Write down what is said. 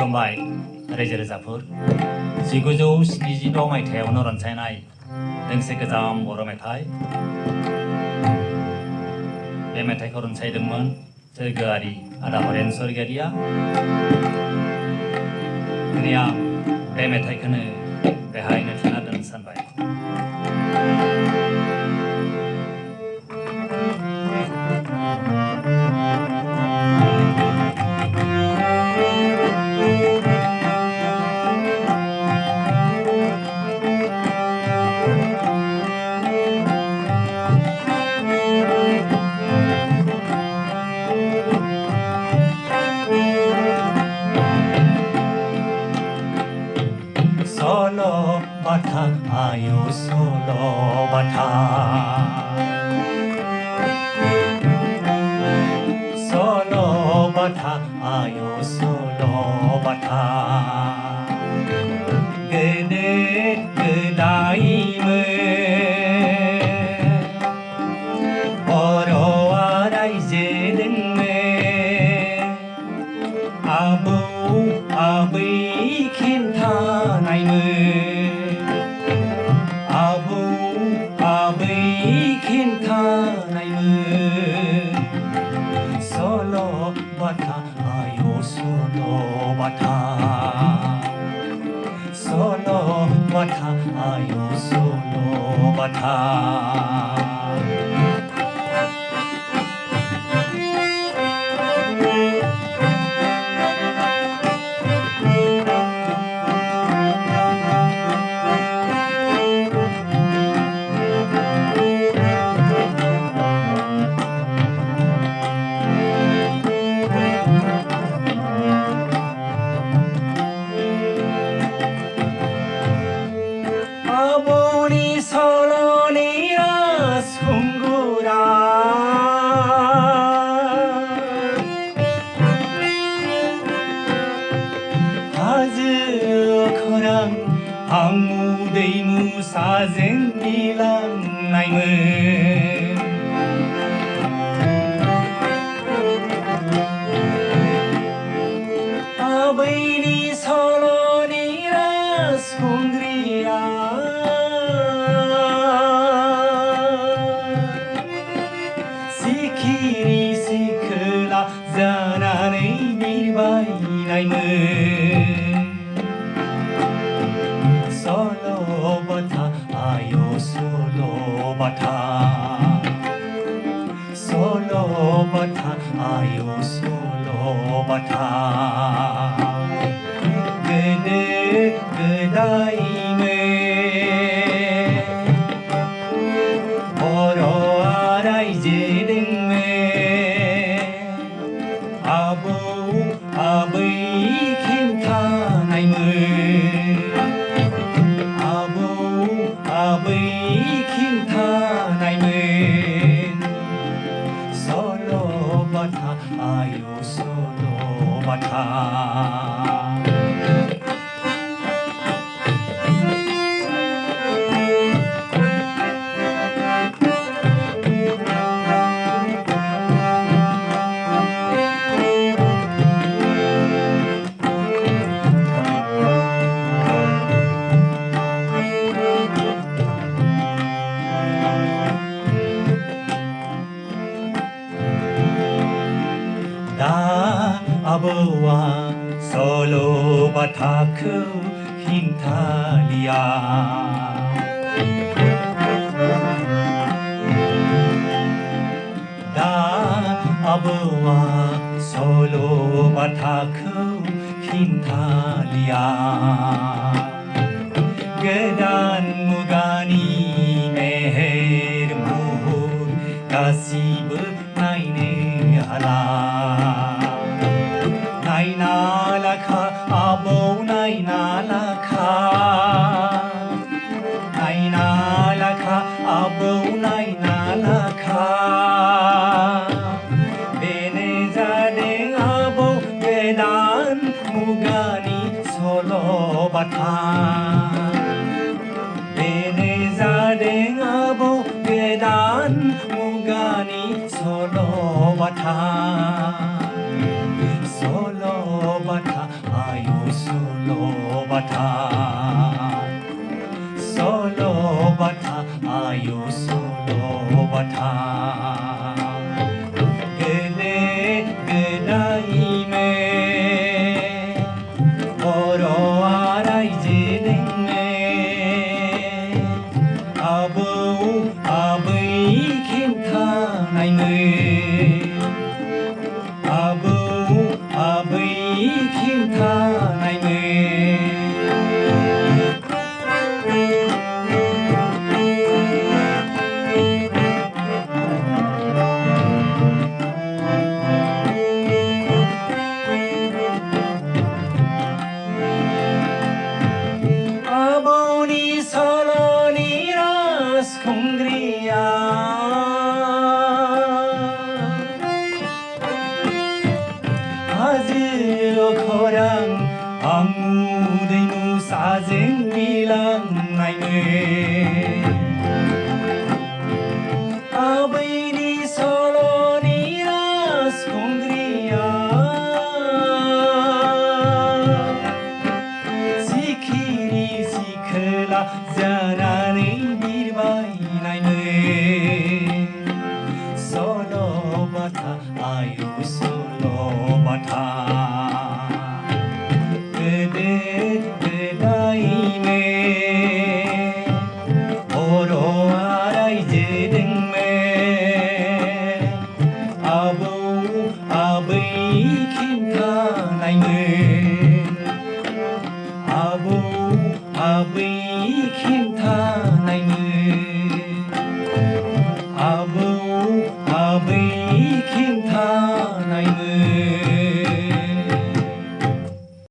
खुलुमबाय रायजो राजाफोर 1976 मायथाइयावनो रनसायनाय दोंसे गोजाम बर' मेथाइ बे मेथाइखौ रनसायदोंमोन सोरगोआरि आदा हरेन स्वर्गियारिया दिनै आं बे मेथाइखौनो बेहायनो थिना दोननो सानबाय Solo bata ayo solo bata Solo bata ayo solo bata Gede gedai me Oro arai jedeng me Abu abi kinta Abu abi kinta Solo bata ayo solo bata Solo bata ayo solo bata Aboni solo nira sunggura Hazu korang hangu deimu sazen bilang naimun Abini solo nira sunggria Sikiri sikla zananei bilbai naimun Solo bata ayo solo bata Solo bata ayo solo bata Gede gedai me Oro arai jedeng me Abu abi kinta naimun Abu abi kinta naimun Solo bata ayo solo bata Abuwa solo bataku hintalia Da abuwa solo bataku hintalia Gedan mugani meher muhur kasibu naine hala Naina lakha abo naina lakha Naina lakha abo naina lakha Bene jade abo gedan mugani solo bata Bene jade abo gedan mugani solo bata Solo bata ayo 아버니 설원이라스 공그리야 아즈로 거랑 아무데무 사쟁 비랑 나이네 아버니 설원이라스 공그리야 지키리 지클라 자나니 비바이 나이네 솔로바타 아유 솔로바타 그다임에 오로 알아이제 등매 아부 아브이 김카 나이네 아부 아브이